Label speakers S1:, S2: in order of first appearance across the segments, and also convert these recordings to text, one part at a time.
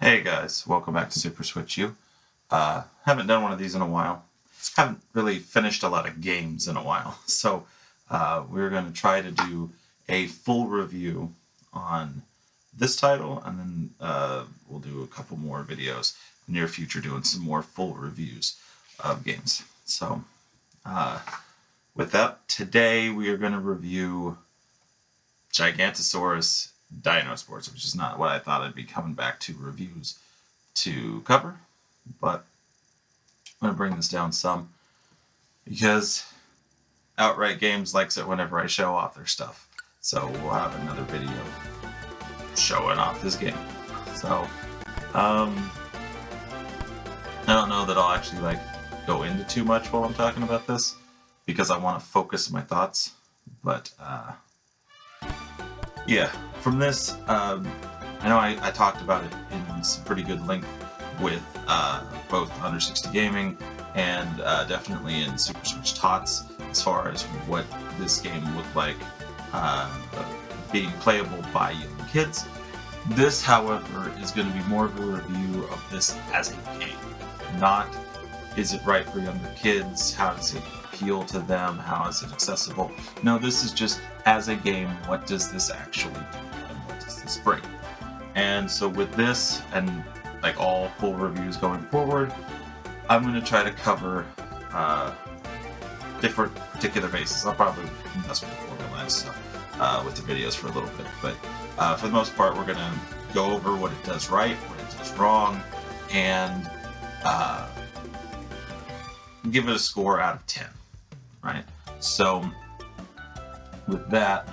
S1: Hey guys, welcome back to Super Switch U. Haven't done one of these in a while. Haven't really finished a lot of games in a while, so we're going to try to do a full review on this title, and then we'll do a couple more videos in the near future doing some more full reviews of games. So with that, today we are going to review Gigantosaurus Dino Sports, which is not what I thought I'd be coming back to reviews to cover, but I'm going to bring this down some because Outright Games likes it whenever I show off their stuff. So we'll have another video showing off this game. So I don't know that I'll actually go into too much while I'm talking about this because I want to focus my thoughts, but yeah, from this, I know I talked about it in some pretty good length with both Under 60 Gaming and definitely in Super Switch Tots as far as what this game looked like being playable by young kids. This, however, is going to be more of a review of this as a game, not is it right for younger kids, how does it appeal to them, how is it accessible. No, this is just as a game, what does this actually do and what does this bring. And so with this and like all full reviews going forward, I'm going to try to cover different particular bases. I'll probably mess with the formula and stuff with the videos for a little bit, but for the most part we're going to go over what it does right, what it does wrong, and give it a score out of 10, right? So with that,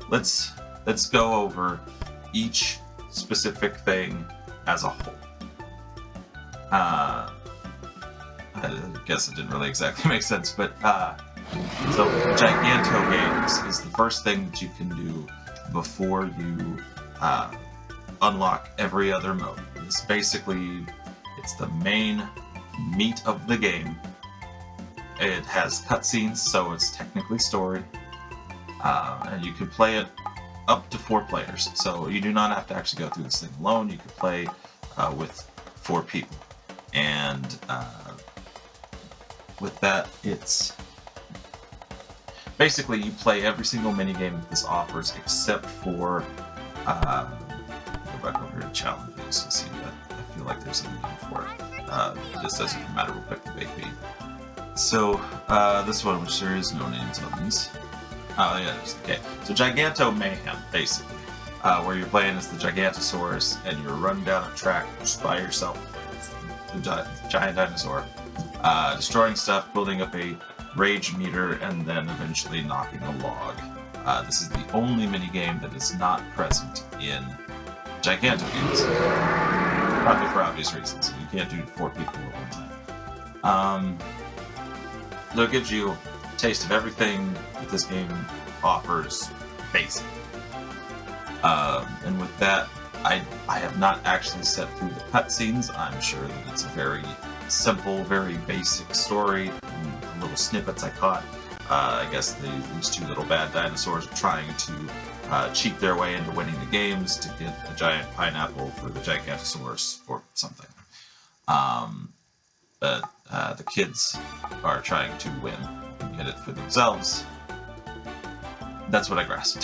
S1: let's go over each specific thing as a whole. I guess it didn't really exactly make sense, but so Giganto Games is the first thing that you can do before you unlock every other mode. It's basically, it's the main meat of the game. It has cutscenes, so it's technically story, and you can play it up to 4 players. So you do not have to actually go through this thing alone. You can play with 4 people, and with that, it's basically you play every single minigame that this offers, except for go back over to challenges to see that I feel like there's a name for it. This doesn't matter, we'll pick the big B. So this one, which there is no names on these. Oh yeah, okay. So Giganto Mayhem, basically, where you're playing as the Gigantosaurus and you're running down a track just by yourself, the giant dinosaur, destroying stuff, building up a rage meter, and then eventually knocking a log. This is the only minigame that is not present in Giganto Games. Probably for obvious reasons. You can't do 4 people at one time. So it gives you a taste of everything that this game offers, basically. And with that, I have not actually set through the cutscenes. I'm sure that it's a very simple, very basic story. The little snippets I caught. I guess these 2 little bad dinosaurs are trying to cheat their way into winning the games to get a giant pineapple for the Gigantosaurus or something. But the kids are trying to win and get it for themselves. That's what I grasped.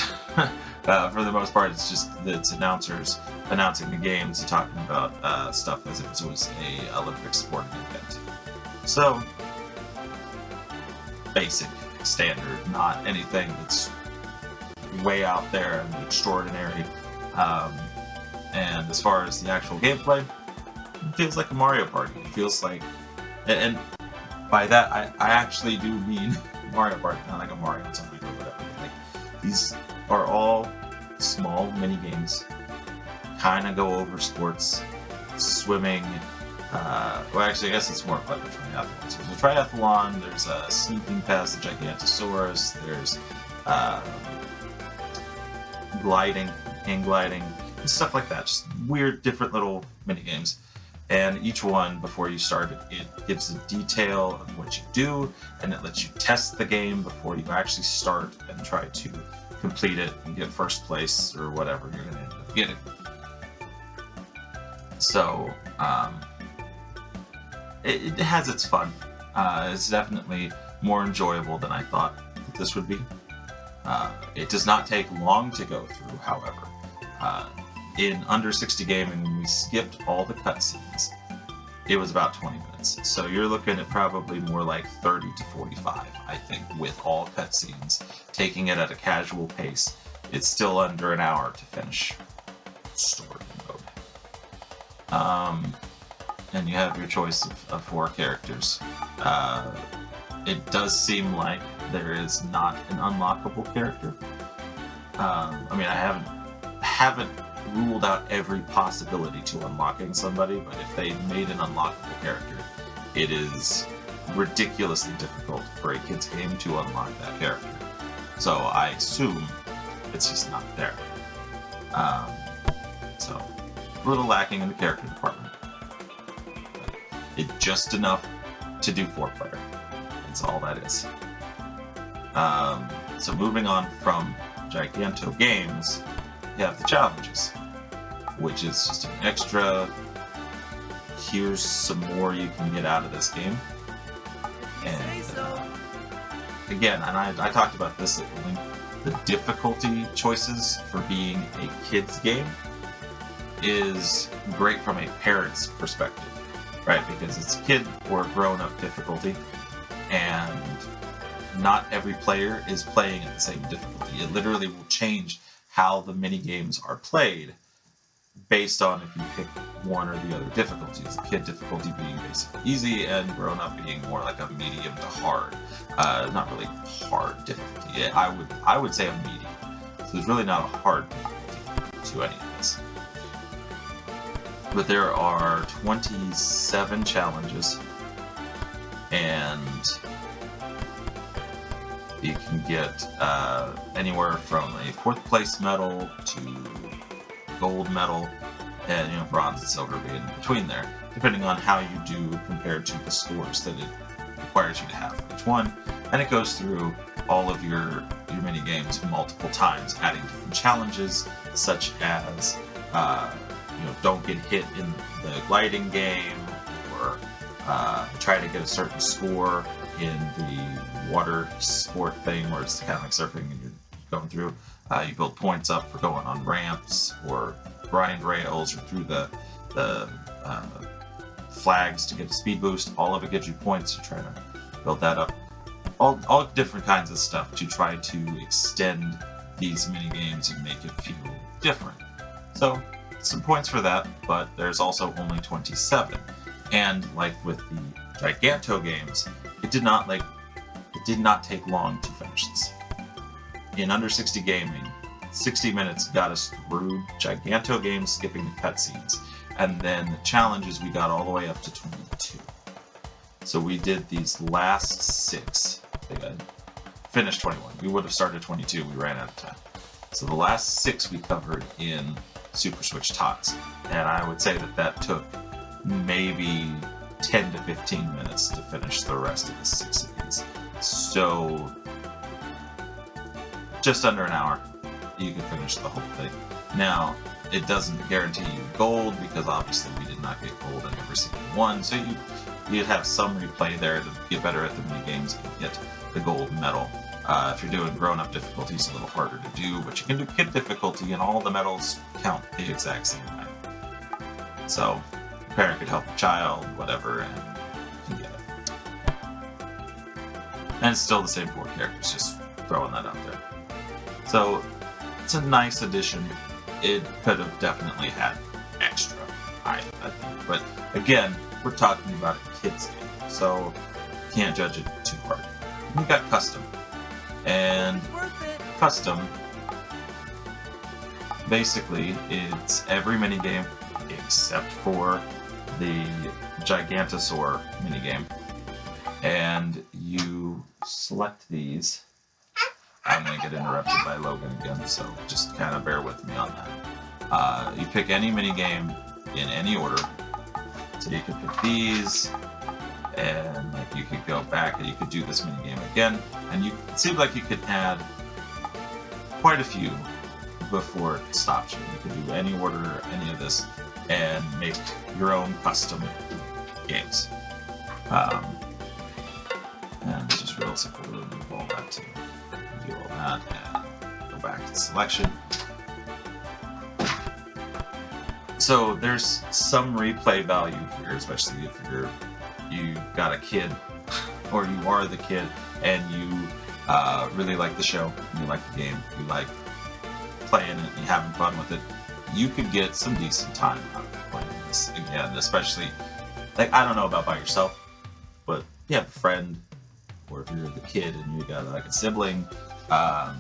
S1: For the most part, it's just it's announcers announcing the games and talking about stuff as if it was a Olympic sporting event. So, basic, standard, not anything that's way out there and extraordinary. And as far as the actual gameplay, it feels like a Mario Party. It feels like, and by that I actually do mean Mario Party, not like a Mario on something or whatever. Like, these are all small mini games, kind of go over sports, swimming. Well, actually, I guess it's more like a triathlon. So there's a triathlon. There's a sneaking past the Gigantosaurus. There's gliding, hang gliding, and stuff like that. Just weird, different little mini games. And each one, before you start it gives a detail of what you do, and it lets you test the game before you actually start and try to complete it and get first place or whatever you're going to end up getting. So it has its fun. It's definitely more enjoyable than I thought that this would be. It does not take long to go through, however. In under 60 gaming, when we skipped all the cutscenes, it was about 20 minutes. So you're looking at probably more like 30 to 45, I think, with all cutscenes. Taking it at a casual pace, it's still under an hour to finish story mode. And you have your choice of 4 characters. It does seem like there is not an unlockable character. I mean, I haven't ruled out every possibility to unlocking somebody, but if they made an unlockable character, it is ridiculously difficult for a kid's game to unlock that character. So I assume it's just not there. So a little lacking in the character department. It's just enough to do 4-player. That's all that is. So moving on from Giganto games, you have the challenges, which is just an extra, here's some more you can get out of this game. And again, and I talked about this at length, the difficulty choices for being a kid's game is great from a parent's perspective, right? Because it's kid or grown-up difficulty, and not every player is playing at the same difficulty. It literally will change how the mini games are played based on if you pick one or the other difficulties. The kid difficulty being basically easy, and grown-up being more like a medium to hard. Not really hard difficulty. I would say a medium. So there's really not a hard difficulty to any of this. But there are 27 challenges, and you can get anywhere from a 4th place medal to gold medal, and bronze and silver being in between there, depending on how you do compared to the scores that it requires you to have for each one. And it goes through all of your mini games multiple times, adding different challenges, such as don't get hit in the gliding game, or try to get a certain score in the water sport thing, where it's kind of like surfing and you're going through. You build points up for going on ramps or grind rails, or through the flags to get a speed boost. All of it gives you points. You try to build that up. All different kinds of stuff to try to extend these mini games and make it feel different. So some points for that, but there's also only 27. And like with the Giganto games, it did not take long to finish this. In under 60 gaming, 60 minutes got us through Giganto games, skipping the cutscenes, and then the challenges we got all the way up to 22. So we did these last 6. They finished 21. We would have started 22. We ran out of time. So the last 6 we covered in Super Switch Tots, and I would say that took maybe 10 to 15 minutes to finish the rest of the 6 of these. So just under an hour, you can finish the whole thing. Now, it doesn't guarantee you gold, because obviously we did not get gold in every single one, so you'd have some replay there to get better at the mini games and get the gold medal. If you're doing grown-up difficulty, it's a little harder to do, but you can do kid difficulty, and all the medals count the exact same way. So, the parent could help the child, whatever, and you can get it. And it's still the same 4 characters, just throwing that out there. So, it's a nice addition. It could have definitely had extra, I think. But again, we're talking about a kid's game, so you can't judge it too hard. We got custom. And custom, basically, it's every minigame except for the Gigantosaurus minigame. And you select these. I'm going to get interrupted by Logan again, so just kind of bear with me on that. You pick any minigame in any order. So you could pick these, and you could go back and you could do this minigame again. And it seems like you could add quite a few before it stops you. You could do any order, any of this. and make your own custom games. And it's just real simple to remove all that, to do all that, and go back to selection. So there's some replay value here, especially if you've got a kid, or you are the kid, and you really like the show, and you like the game, you like playing it, and you having fun with it. You could get some decent time out of playing this again, especially, like, I don't know about by yourself, but you have a friend, or if you're the kid and you got like a sibling, yeah,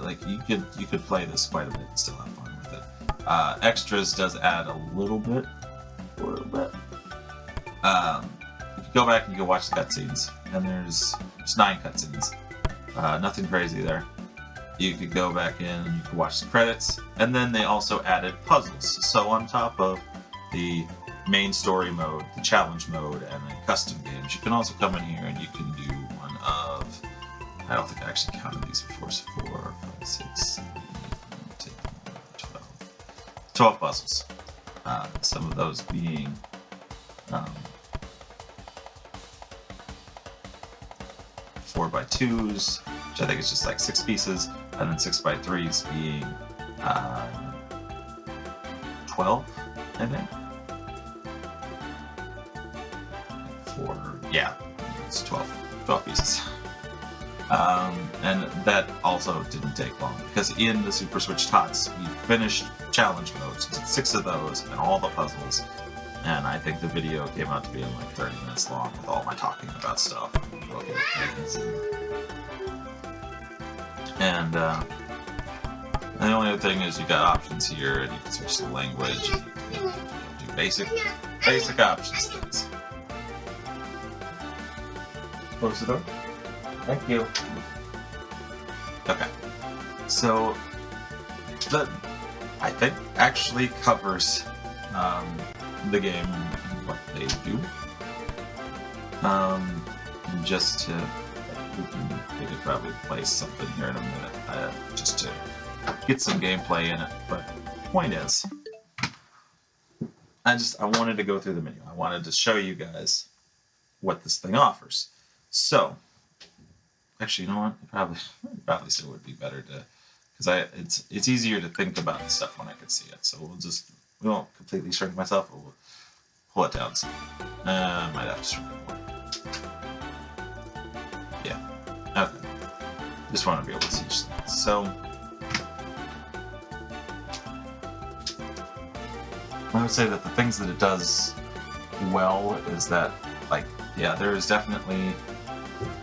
S1: like you could play this quite a bit and still have fun with it. Extras does add a little bit. You can go back and you can watch the cutscenes, and there's 9 cutscenes. Nothing crazy there. You could go back in and you can watch the credits, and then they also added puzzles. So on top of the main story mode, the challenge mode, and then custom games, you can also come in here and you can do one of, I don't think I actually counted these before, so 4, 5, 6, 7, 8, 9, 10, 12 puzzles. Some of those being 4x2s, which I think is just like 6 pieces, and then 6x3s being 12, I think. Yeah, it's 12 pieces. And that also didn't take long, because in the Super Switch Tots, we finished challenge modes, 6 of those, and all the puzzles. And I think the video came out to be like 30 minutes long with all my talking about stuff. And the only other thing is you got options here, and you can switch the language, and you can do basic options things. Close the door. Thank you. Okay. So that, I think, actually covers the game and what they do. And just to, we could probably play something here in a minute, just to get some gameplay in it. But point is, I wanted to go through the menu. I wanted to show you guys what this thing offers. So, actually, you know what? It probably still would be better to, because it's easier to think about the stuff when I can see it. So we won't completely shrink myself, but we'll pull it down some. Might have to shrink it more. Yeah. Okay. Just want to be able to see each thing. So, I would say that the things that it does well is that, like, yeah, there is definitely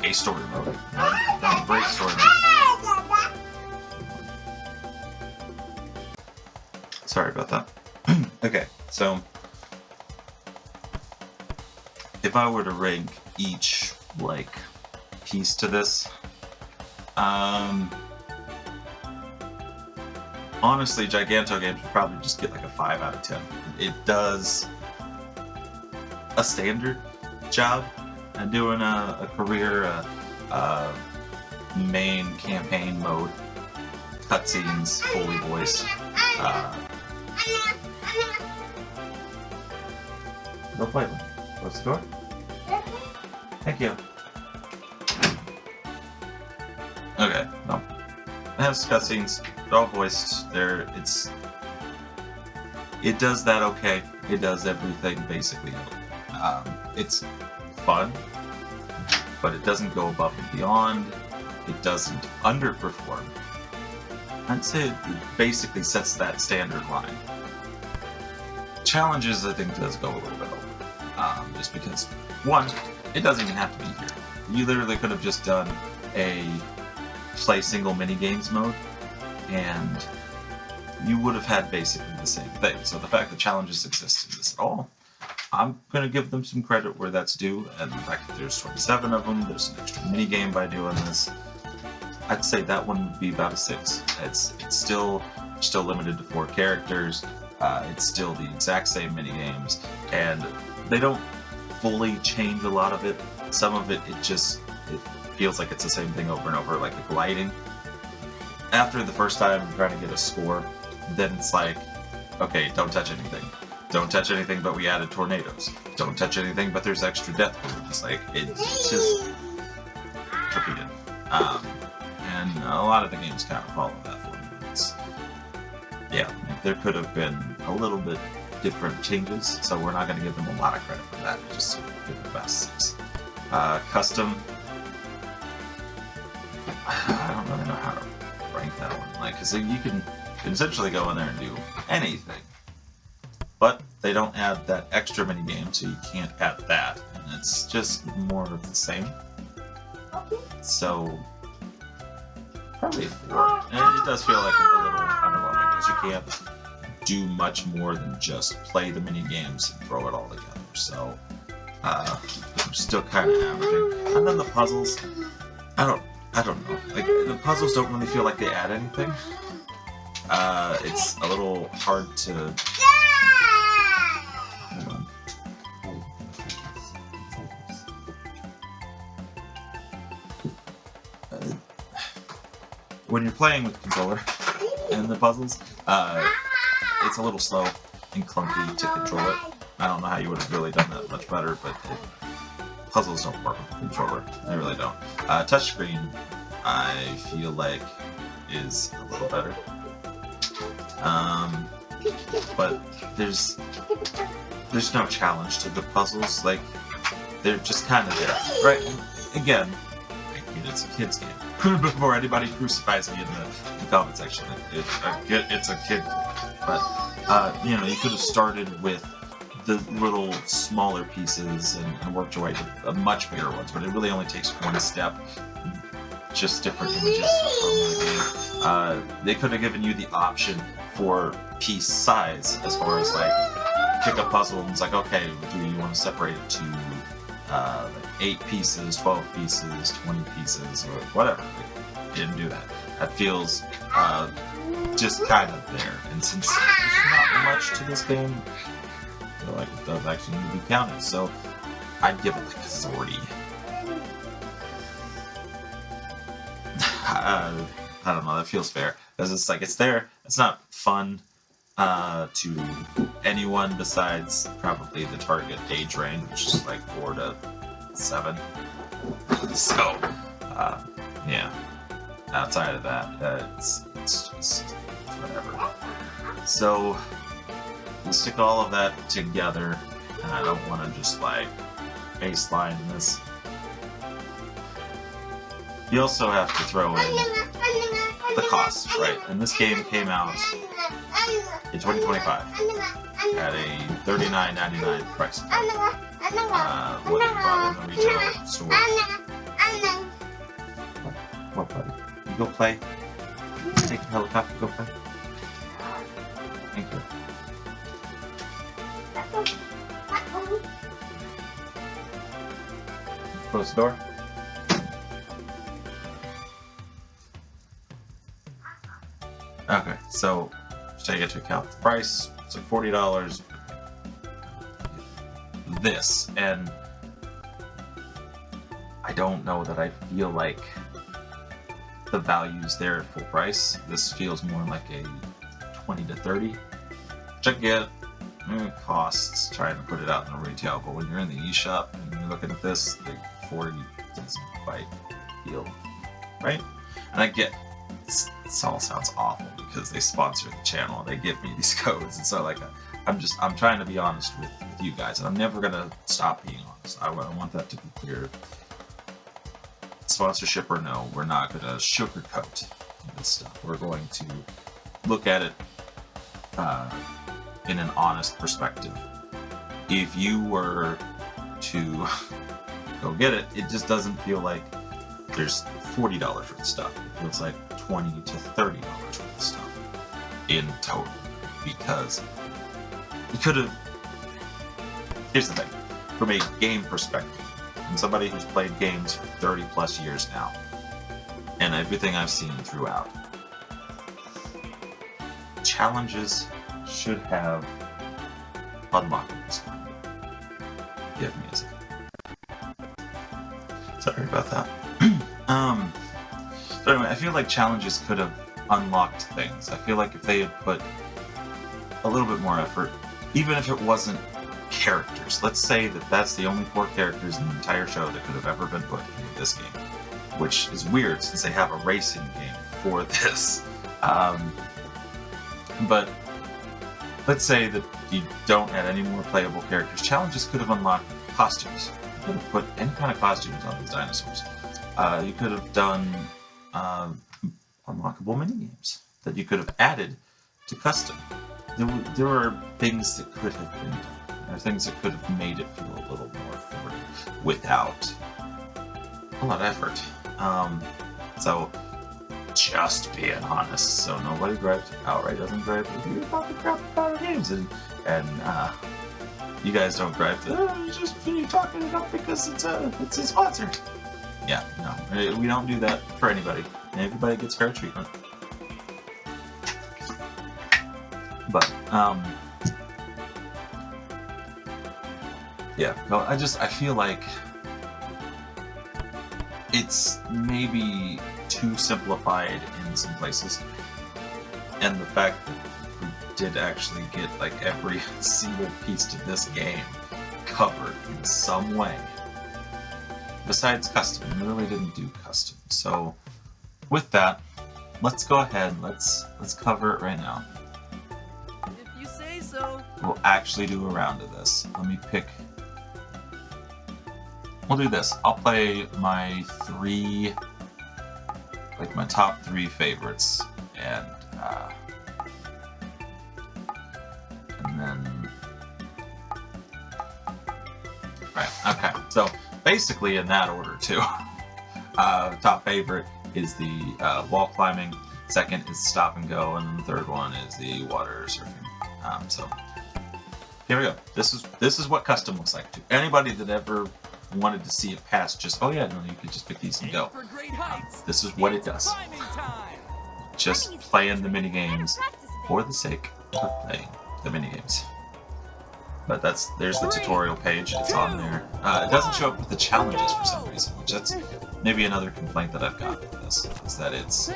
S1: a story mode. A great story mode. Sorry about that. Okay, so if I were to rank each, like, piece to this, honestly, Giganto games would probably just get like a 5 out of 10. It does a standard job at doing a career, main campaign mode, cutscenes, fully voiced. Go play one. Close the door. Thank you. Okay, no. It has cutscenes. They're all voiced. It does that okay. It does everything basically. It's fun, but it doesn't go above and beyond. It doesn't underperform. I'd say it basically sets that standard line. Challenges, I think, does go a little bit over. Just because, one, it doesn't even have to be here. You literally could have just done a play single mini-games mode, and you would have had basically the same thing. So the fact that challenges exist in this at all, I'm going to give them some credit where that's due, and the fact that there's 27 of them, there's an extra mini-game by doing this, I'd say that one would be about a 6. It's still limited to 4 characters, it's still the exact same mini-games, and they don't fully change a lot of it. Some of it, it feels like it's the same thing over and over, like the gliding. After the first time trying to get a score, then it's like, okay, don't touch anything. Don't touch anything, but we added tornadoes. Don't touch anything, but there's extra death balloons. Like, it's just repeated. And a lot of the games kind of follow that formula. Yeah, there could have been a little bit different changes, so we're not going to give them a lot of credit for that. Just give the best 6. Custom, I don't really know how to rank that one. Like, because you can essentially go in there and do anything, but they don't add that extra mini game, so you can't add that, and it's just more of the same. So probably a 4. And it does feel like a little underwhelming because you can't do much more than just play the mini games and throw it all together. So we're still kind of averaging. And then the puzzles, I don't know. Like, the puzzles don't really feel like they add anything. It's a little hard to. Hold on. When you're playing with the controller and the puzzles, it's a little slow and clunky to control it. I don't know how you would have really done that much better, but puzzles don't work with the controller. They really don't. Touchscreen, I feel like, is a little better. But there's no challenge to the puzzles. Like, they're just kind of there, right? Again, it's a kid's game. Before anybody crucifies me in the comment section, it's a kid game. But you know, you could have started with the little smaller pieces and worked your way to much bigger ones. But it really only takes one step. Just different images from the game. They could have given you the option for piece size, as far as like pick a puzzle and it's like, okay, do you want to separate it to like 8 pieces, 12 pieces, 20 pieces, or whatever. They didn't do that. That feels just kind of there. And since there's not much to this game, I feel like it does actually need to be counted. So I'd give it like a 40. I don't know, that feels fair. Because it's like, it's there. It's not fun to anyone besides probably the target age range, which is like 4 to 7. So, yeah. Outside of that, it's just whatever. So, we'll stick all of that together, and I don't want to just like baseline this. You also have to throw in the cost, right? And this game came out in 2025 at a $39.99 price point. What you bought in the retail stores. What, buddy? You go play? Take the helicopter, go play? Thank you. Close the door. Okay, so take into account the price, so $40. This, and I don't know that I feel like the value's there at full price. This feels more like a 20 to 30, which I get. It costs trying to put it out in the retail, but when you're in the eShop and you're looking at this, the 40 doesn't quite feel right. And I get this all sounds awful because they sponsor the channel and they give me these codes, and so like I'm trying to be honest with you guys, and I'm never gonna stop being honest. I want that to be clear. Sponsorship or no, we're not gonna sugarcoat this stuff. We're going to look at it in an honest perspective. If you were to go get it, it just doesn't feel like there's $40 worth of stuff. It feels like $20 to $30 worth of stuff in total, because you could have. Here's the thing, from a game perspective, and somebody who's played games for 30 plus years now, and everything I've seen throughout, challenges should have unlockables. Give me a second. Sorry about that. So anyway, I feel like challenges could have unlocked things. I feel like if they had put a little bit more effort, even if it wasn't characters. Let's say that that's the only 4 characters in the entire show that could have ever been put into this game, which is weird since they have a racing game for this. But let's say that you don't add any more playable characters. Challenges could have unlocked costumes. You could have put any kind of costumes on these dinosaurs. You could have done unlockable minigames that you could have added to custom. There were things that could have been done. There are things that could have made it feel a little more forward without a lot of effort. So, just being honest, so nobody gripes, outright doesn't gripe if you talk crap about our games, and you guys don't gripe, you're talking it up because it's a sponsor. Yeah, no, we don't do that for anybody. Everybody gets fair treatment. But, yeah, no, I feel like it's maybe too simplified in some places, and the fact that we did actually get like every single piece to this game covered in some way, besides custom. We really didn't do custom. So with that, let's go ahead, let's cover it right now.
S2: If you say so.
S1: We'll actually do a round of this. Let me pick. We'll do this. I'll play my top 3 favorites, and then right. Okay. So basically in that order too. Top favorite is the wall climbing. Second is stop and go, and then the third one is the water surfing. So here we go. This is what custom looks like to anybody that ever wanted to see it past just, oh yeah, no, you could just pick these and go. This is what it does. Just playing the minigames for the sake of playing the minigames. But there's the tutorial page, it's on there. It doesn't show up with the challenges for some reason, which that's maybe another complaint that I've got with this, is that it's,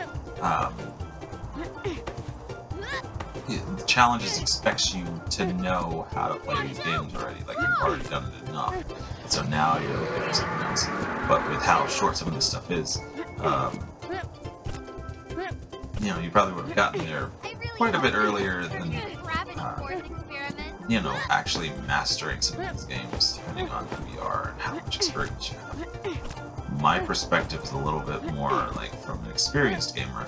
S1: the challenges expects you to know how to play these games already, like you've already done it enough. So now you're looking for something else. But with how short some of this stuff is, you probably would have gotten there quite a bit earlier than, actually mastering some of these games, depending on who you are and how much experience you have. My perspective is a little bit more like from an experienced gamer,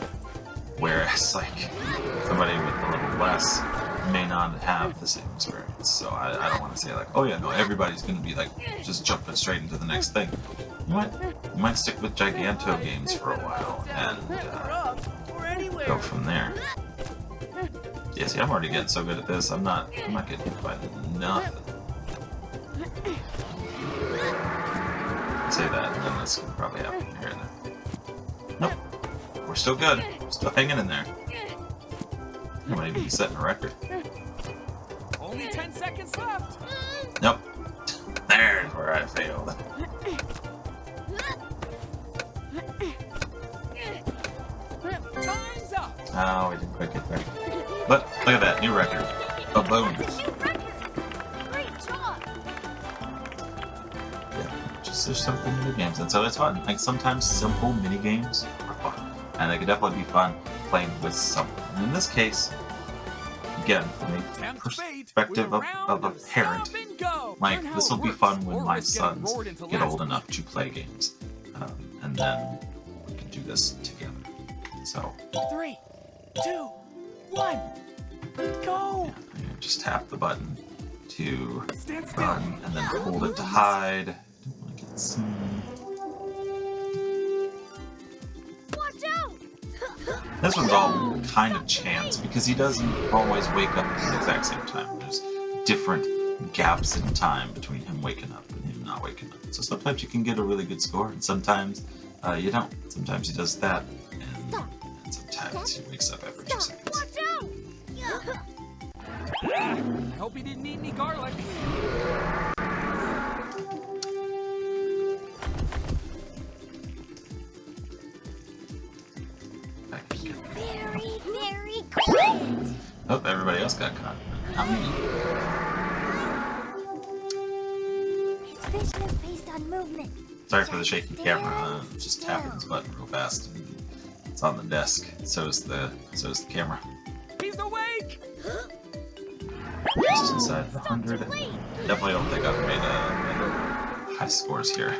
S1: whereas like somebody with a little less may not have the same experience. So I don't want to say like, oh yeah, no, everybody's going to be like just jumping straight into the next thing. You might stick with Giganto games for a while and go from there. Yeah, see, I'm already getting so good at this. I'm not getting hit by nothing. Say that, and then this could probably happen here and there. Nope. We're still good. Still hanging in there. I might even be setting a record.
S2: Only 10 seconds left.
S1: Nope. There's where I failed.
S2: Time's up.
S1: Oh, we didn't quite get there. But look at that, new record. A bonus.
S3: Great job.
S1: Yeah, just there's simple mini games, and so it's fun. Like sometimes simple mini games are fun, and they could definitely be fun playing with someone. And in this case, again, from a perspective of a parent, like this will be fun when my sons get old enough to play games, and then we can do this together. So
S2: 3, 2, 1, go!
S1: Yeah, just tap the button to run, and then hold it to hide. Don't want to get seen.
S3: Watch out!
S1: This one's all kind of chance because he doesn't always wake up at the exact same time. There's different gaps in time between him waking up and him not waking up. So sometimes you can get a really good score, and sometimes you don't. Sometimes he does that, and sometimes he wakes up every 2 seconds.
S3: Watch out!
S2: I hope he didn't eat any garlic.
S3: Be very, very quiet.
S1: Oh, everybody else got caught. Not me.
S3: His vision is based on movement.
S1: Sorry for the shaky camera. Just tapping this button real fast. It's on the desk. So is the camera.
S2: He's awake!
S1: Just inside the 100. Definitely don't think I've made high scores here.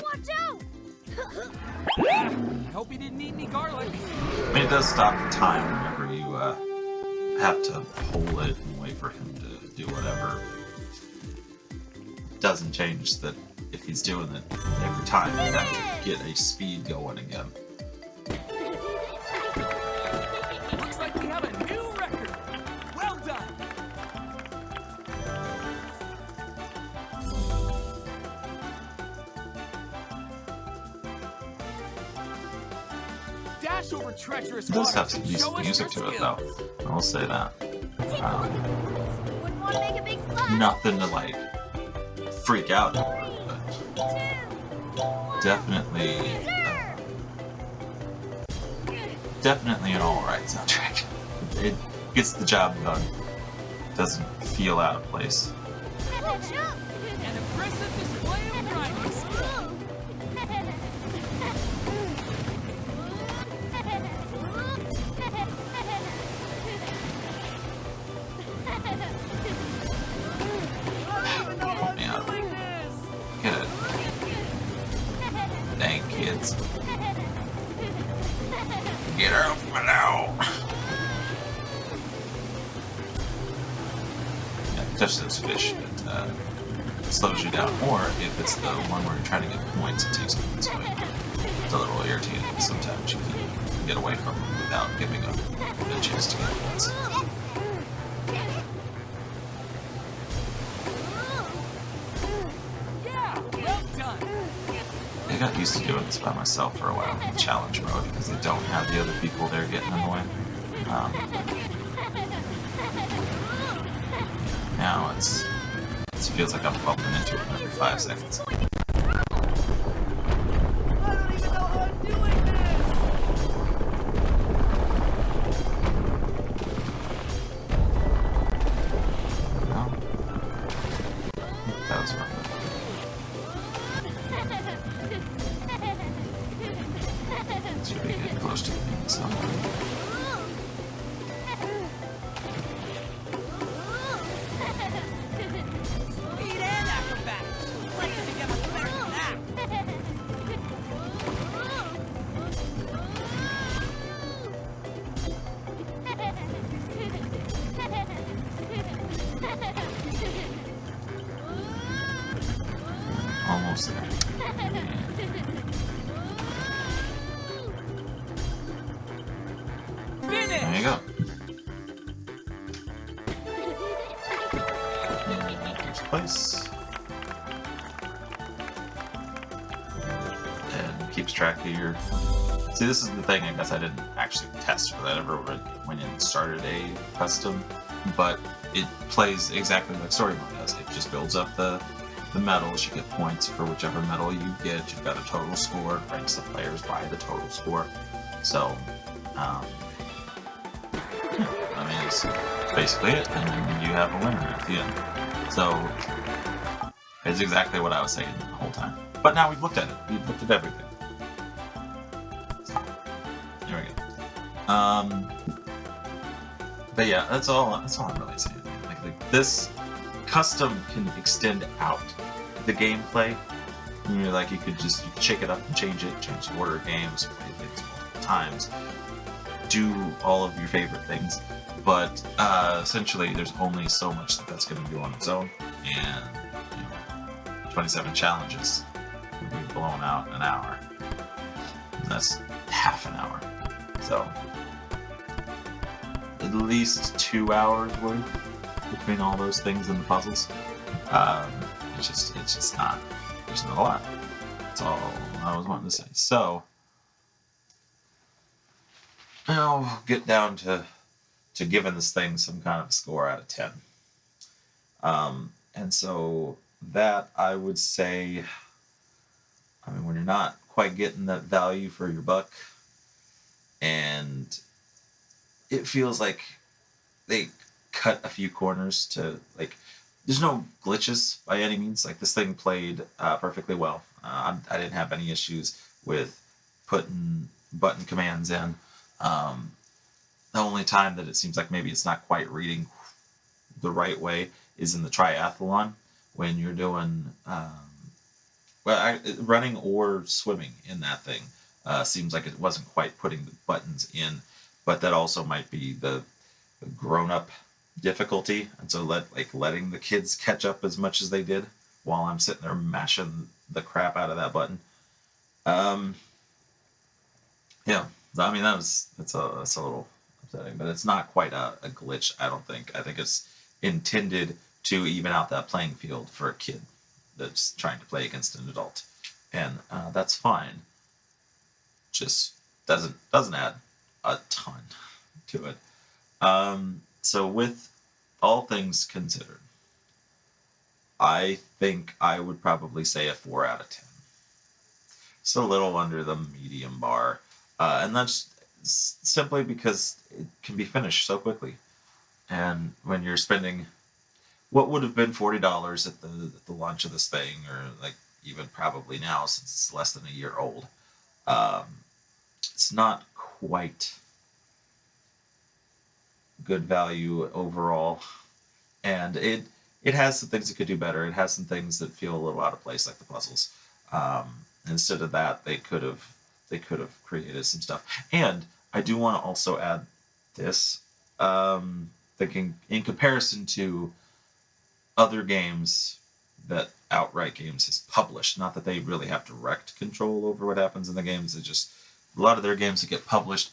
S3: Watch out!
S2: I hope he didn't eat any garlic.
S1: I mean, it does stop the time whenever you have to hold it and wait for him to do whatever. It doesn't change that if he's doing it every time, you have to get a speed going again.
S2: Looks like we have a new record. Well done. Dash over treacherous
S1: It does
S2: water
S1: have some
S2: and show
S1: decent
S2: us
S1: music
S2: your
S1: to it, though.
S2: skills.
S1: I will say that.
S3: Take a look at the woods. Wouldn't want to make a big splash.
S1: Nothing to like freak out over,
S3: 3,
S1: but
S3: 2, 1.
S1: definitely, definitely an alright soundtrack. It gets the job done. Doesn't feel out of place.
S3: Watch out!
S2: An impressive display of grinding skill.
S1: Oh man,
S2: Doing this.
S1: good. Dang kids. Get off me now! Yeah, touch those fish, it slows you down. Or if it's the one where you're trying to get points, it takes points away. It's a little irritating. Sometimes you can get away from them without giving up a chance to get points.
S2: Yeah, well done.
S1: I got used to doing this by myself for a while in challenge mode because they don't have the other people there getting in the way. Now it feels like I'm bumping into it every 5 seconds.
S2: I don't even know how I'm doing this.
S1: No? That was fun. Should be getting close to the end somewhere.
S2: Speed and acrobatics. When does it get much better than that?
S1: Almost there.
S2: Finish.
S1: There you go. First place. And keeps track of your... See, this is the thing, I guess I didn't actually test for that. I never went in and started a custom, but it plays exactly like story mode does. It just builds up the medals. You get points for whichever medal you get. You've got a total score. It ranks the players by the total score. So, yeah, I mean, it's basically it, and then you have a winner at the end. So, it's exactly what I was saying the whole time. But now we've looked at it. We've looked at everything. There we go. But yeah, that's all I'm really saying. Like this custom can extend out the gameplay. You know, like you could shake it up and change the order of games, play things multiple times, do all of your favorite things. But essentially, there's only so much that's going to do on its own, and 27 challenges will be blown out in an hour. And that's half an hour. So at least 2 hours worth between all those things and the puzzles. It's just not. There's not a lot. That's all I was wanting to say. So now we'll get down to giving this thing some kind of score out of 10. And so that I would say, I mean, when you're not quite getting that value for your buck, and it feels like they cut a few corners to like. There's no glitches by any means. Like this thing played perfectly well. I didn't have any issues with putting button commands in. Um, the only time that it seems like maybe it's not quite reading the right way is in the triathlon when you're doing running or swimming in that thing. Seems like it wasn't quite putting the buttons in, but that also might be the grown-up difficulty, and so letting the kids catch up as much as they did while I'm sitting there mashing the crap out of that button. Um, yeah, I mean that's a little upsetting, but it's not quite a glitch. I don't think. I think it's intended to even out that playing field for a kid that's trying to play against an adult, and that's fine. Just doesn't add a ton to it. So with all things considered, I think I would probably say a 4 out of 10. It's a little under the medium bar, and that's simply because it can be finished so quickly. And when you're spending what would have been $40 at the launch of this thing, or like even probably now since it's less than a year old, um, it's not quite good value overall, and it has some things it could do better. It has some things that feel a little out of place, like the puzzles. Um, Instead of that, they could have created some stuff. And I do want to also add this, thinking in comparison to other games that Outright Games has published. Not that they really have direct control over what happens in the games. It just a lot of their games that get published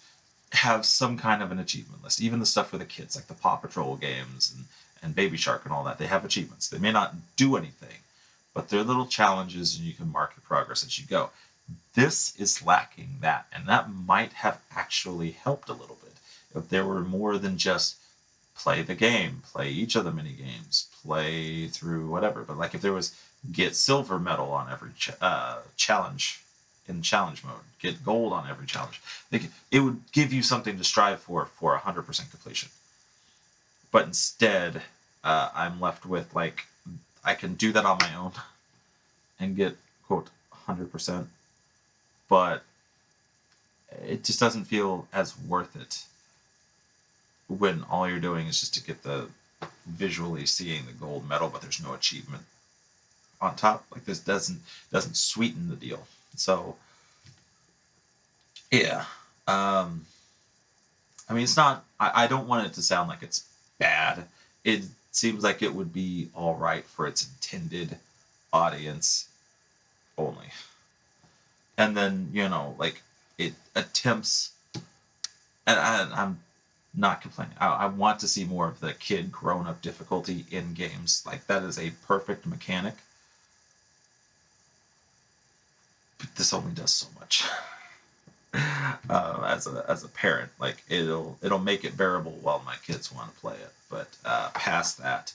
S1: have some kind of an achievement list. Even the stuff for the kids, like the Paw Patrol games and Baby Shark and all that, they have achievements. They may not do anything, but they're little challenges and you can mark your progress as you go. This is lacking that, and that might have actually helped a little bit if there were more than just play the game, play each of the mini games, play through whatever. But like if there was get silver medal on every challenge in challenge mode, get gold on every challenge, like, it would give you something to strive for 100% completion. But instead, I'm left with like I can do that on my own and get quote 100%, but it just doesn't feel as worth it when all you're doing is just to get the visually seeing the gold medal, but there's no achievement on top. Like this doesn't sweeten the deal. So yeah, I mean it's not. I don't want it to sound like it's bad. It seems like it would be all right for its intended audience only, and then like it attempts, and I'm not complaining. I want to see more of the kid grown up difficulty in games. Like that is a perfect mechanic. But this only does so much. As a parent, like it'll make it bearable while my kids want to play it. But past that,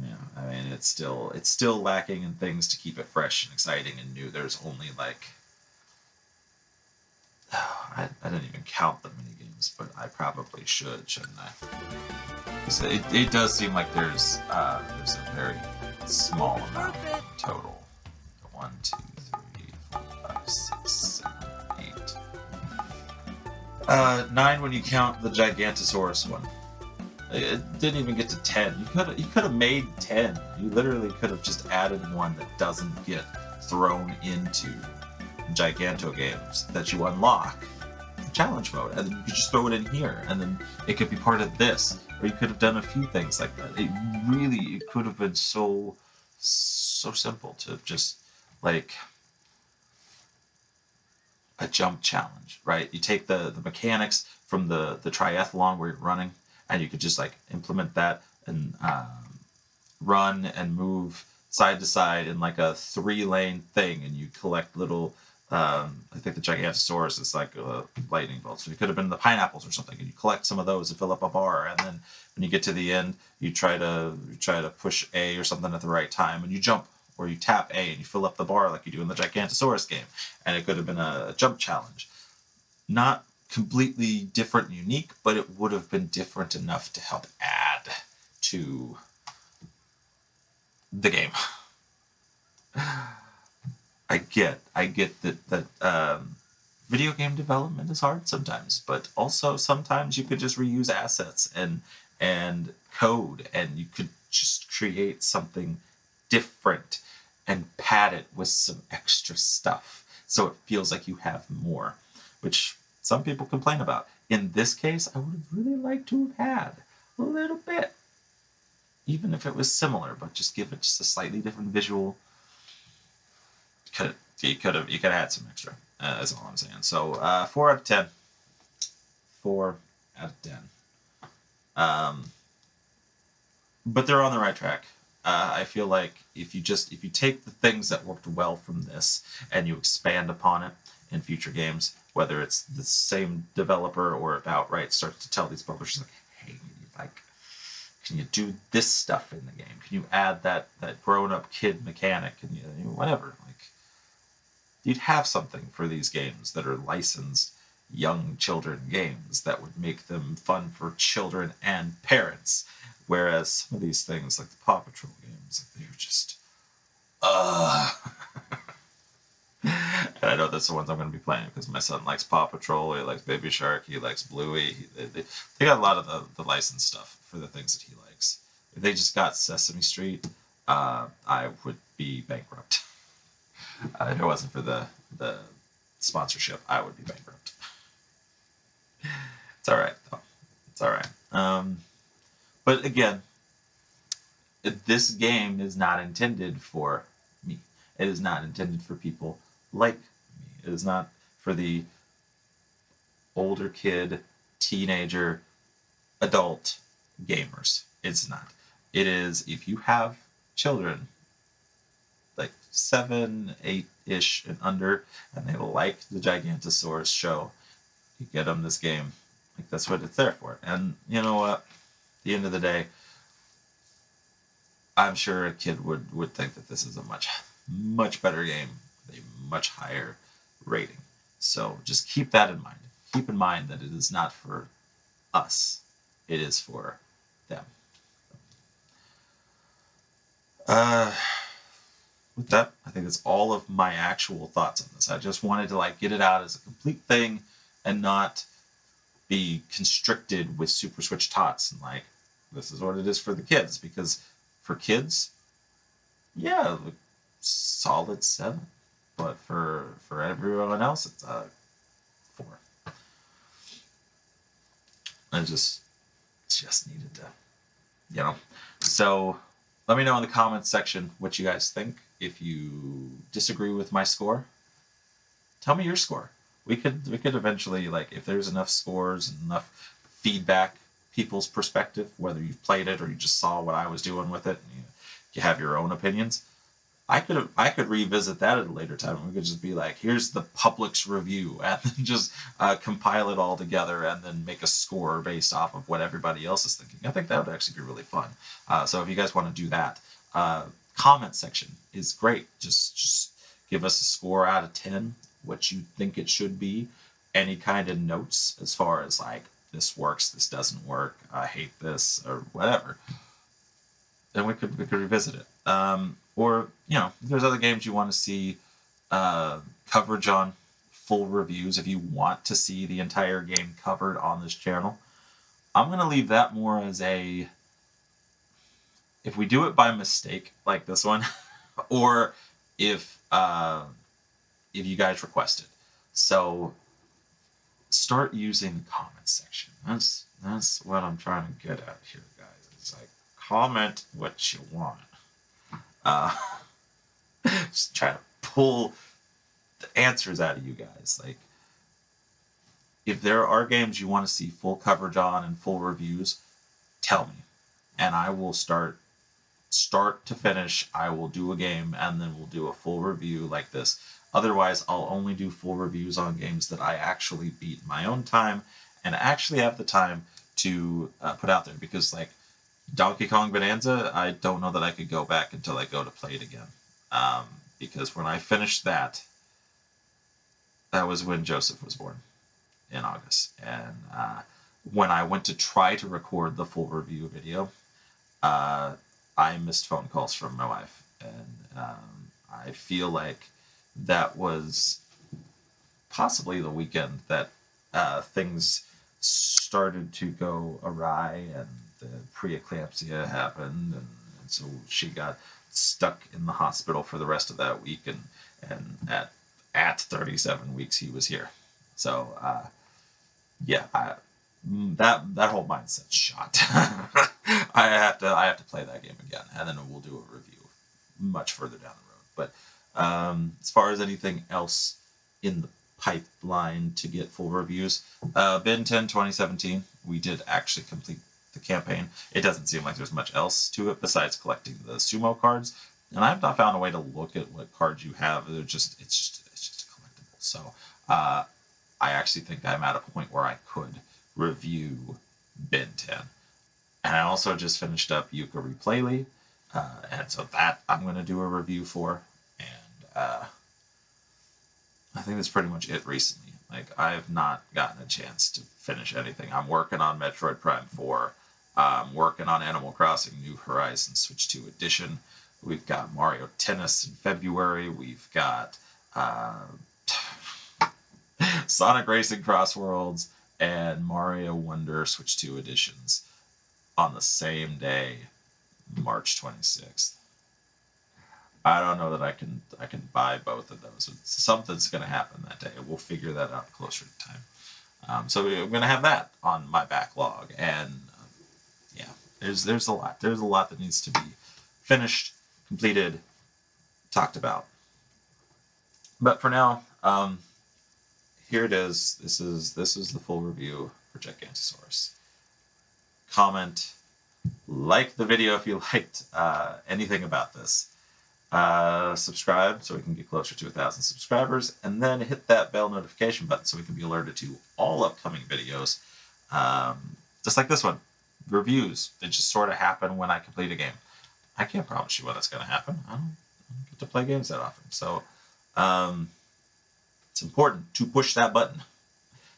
S1: yeah, I mean it's still lacking in things to keep it fresh and exciting and new. There's only like I didn't even count the mini games, but I probably shouldn't I? So it does seem like there's a very small amount total. 1, 2, 3, 4, 5, 6, 7, 8. 9 when you count the Gigantosaurus one. It didn't even get to 10. You could have made 10. You literally could have just added one that doesn't get thrown into Giganto games that you unlock challenge mode, and then you could just throw it in here, and then it could be part of this, or you could have done a few things like that. It could have been so simple to just like a jump challenge, right? You take the mechanics from the triathlon where you're running, and you could just like implement that and run and move side to side in like a 3-lane thing, and you collect little I think the Gigantosaurus is like a lightning bolt, so it could have been the pineapples or something, and you collect some of those and fill up a bar, and then when you get to the end, you try to push A or something at the right time, and you jump or you tap A and you fill up the bar like you do in the Gigantosaurus game, and it could have been a jump challenge. not completely different and unique, but it would have been different enough to help add to the game. I get that video game development is hard sometimes, but also sometimes you could just reuse assets and code, and you could just create something different and pad it with some extra stuff so it feels like you have more, which some people complain about. In this case, I would have really liked to have had a little bit, even if it was similar, but just give it just a slightly different visual. You could have had some extra. That's all I'm saying. So 4 out of 10. 4 out of 10. But they're on the right track. I feel like if you take the things that worked well from this and you expand upon it in future games, whether it's the same developer or if outright starts to tell these publishers like, hey, like, can you do this stuff in the game? Can you add that grown-up kid mechanic? Can you whatever? Like, you'd have something for these games that are licensed young children games that would make them fun for children and parents. Whereas some of these things, like the Paw Patrol games, like they're just, And I know that's the ones I'm going to be playing because my son likes Paw Patrol, he likes Baby Shark, he likes Bluey. They got a lot of the licensed stuff for the things that he likes. If they just got Sesame Street, I would be bankrupt. If it wasn't for the sponsorship, I would be bankrupt. It's all right, though. It's all right. But again, this game is not intended for me. It is not intended for people like me. It is not for the older kid, teenager, adult gamers. It's not. It is if you have children, like 7, 8-ish and under, and they like the Gigantosaurus show, you get them this game. Like, that's what it's there for. And you know what? At the end of the day, I'm sure a kid would think that this is a much better game with a much higher rating. So just keep that in mind. Keep in mind that it is not for us. It is for them. With that, I think that's all of my actual thoughts on this. I just wanted to get it out as a complete thing and not be constricted with Super Switch Tots and this is what it is for the kids, because for kids, yeah, solid 7, but for everyone else, it's a 4. I just needed to, So let me know in the comments section what you guys think. If you disagree with my score, tell me your score. We could eventually, if there's enough scores and enough feedback, people's perspective, whether you've played it or you just saw what I was doing with it, and you have your own opinions. I could revisit that at a later time, and we could just be like, here's the public's review, and then just compile it all together and then make a score based off of what everybody else is thinking. I think that would actually be really fun. So if you guys want to do that, comment section is great. Just give us a score out of 10, what you think it should be, any kind of notes as far as this works, this doesn't work, I hate this, or whatever. Then we could revisit it. Or if there's other games you want to see coverage on, full reviews, if you want to see the entire game covered on this channel, I'm going to leave that more as if we do it by mistake, like this one, or if you guys request it. So start using the comments section. That's what I'm trying to get at here, guys. It's comment what you want. Just try to pull the answers out of you guys. If there are games you want to see full coverage on and full reviews, tell me, and I will start to finish. I will do a game and then we'll do a full review like this. Otherwise, I'll only do full reviews on games that I actually beat in my own time and actually have the time to put out there, because Donkey Kong Bonanza, I don't know that I could go back until I go to play it again. Because when I finished that was when Joseph was born. in August. And when I went to try to record the full review video, I missed phone calls from my wife. And I feel like that was possibly the weekend that things started to go awry and the preeclampsia happened, and so she got stuck in the hospital for the rest of that week, and at 37 weeks he was here. So yeah, that whole mindset's shot. I have to play that game again, and then we'll do a review much further down the road. But as far as anything else in the pipeline to get full reviews, Ben 10 2017, we did actually complete the campaign. It doesn't seem like there's much else to it besides collecting the sumo cards, and I've not found a way to look at what cards you have. It's just a collectible. So I actually think I'm at a point where I could review Ben 10. And I also just finished up Yuka Replayly, and so that I'm going to do a review for. And I think that's pretty much it recently. Like, I have not gotten a chance to finish anything. I'm working on Metroid Prime 4. I'm working on Animal Crossing New Horizons Switch 2 Edition. We've got Mario Tennis in February. We've got Sonic Racing Cross Worlds and Mario Wonder Switch 2 Editions on the same day, March 26th. I don't know that I can buy both of those. Something's going to happen that day. We'll figure that out closer to time. So I'm going to have that on my backlog, and yeah, there's a lot. There's a lot that needs to be finished, completed, talked about. But for now, here it is. This is the full review for Gigantosaurus. Comment, like the video if you liked anything about this. Subscribe so we can get closer to 1,000 subscribers, and then hit that bell notification button so we can be alerted to all upcoming videos, just like this one. Reviews, they just sort of happen when I complete a game. I can't promise you when that's going to happen. I don't get to play games that often, so it's important to push that button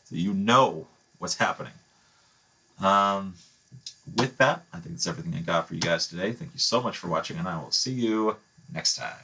S1: so you know what's happening. With that, I think that's everything I got for you guys today. Thank you so much for watching, and I will see you next time.